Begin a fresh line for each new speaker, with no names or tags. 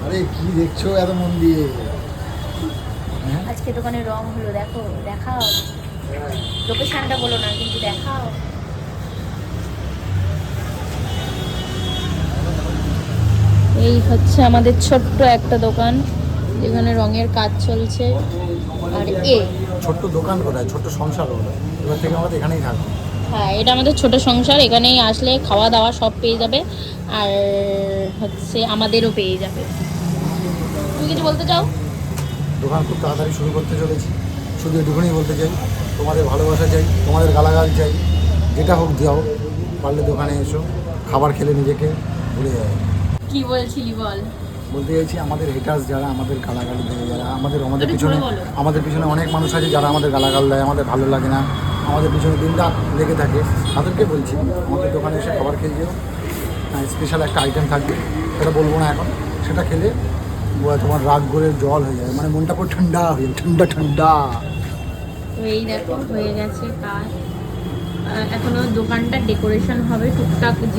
আরে কি দেখছো এত মন দিয়ে?
আজকে দোকানে রং হলো, দেখো, দেখাও। লোকেশনটা বলো না, কিন্তু দেখাও। এই হচ্ছে আমাদের ছোট্ট একটা দোকান, যেখানে রঙের কাজ চলছে। আর
ছোট্ট দোকান কোথায়, ছোট্ট সংসার হলো। এবার থেকে আমাদের এখানেই থাকবো।
হ্যাঁ, এটা আমাদের ছোট সংসার, এখানেই আসলে খাওয়া দাওয়া সব পেয়ে যাবে। আর হচ্ছে আমাদেরও পেয়ে যাবে। তুমি কিছু বলতে চাও?
দোকান খুব তাড়াতাড়ি শুরু করতে চলেছি। শুধু এটুকুনি বলতে চাই, তোমাদের ভালোবাসা চাই, তোমাদের গালাগাল চাই, যেটা হোক যাও, পারলে দোকানে এসো, খাবার খেলে নিজেকে ভুলে যাবে।
কি বলছিলি বল।
বলতে চাইছি আমাদের হেটার্স যারা, আমাদের গালাগালি দেয় যারা, আমাদের
একটু
পিছনে,
জোরে বলো।
আমাদের পিছনে অনেক মানুষ আছে যারা আমাদের গালাগাল দেয়, আমাদের ভালো লাগে না, আমাদের পিছনে দিনরাত লেগে থাকে, তাদেরকে বলছি আমাদের দোকানে এসে খাবার খেয়ে যেও। স্পেশাল একটা আইটেম থাকবে, সেটা বলবো না এখন। সেটা খেলে তোমার রাগ করে জল হয়ে যাবে, মানে মনটা পুরো ঠান্ডা হয়ে যাবে, ঠান্ডা ঠান্ডা।
তো এই দেখো হয়ে গেছে কাজ। এখনো দোকানটা ডেকোরেশন হবে টুকটাক।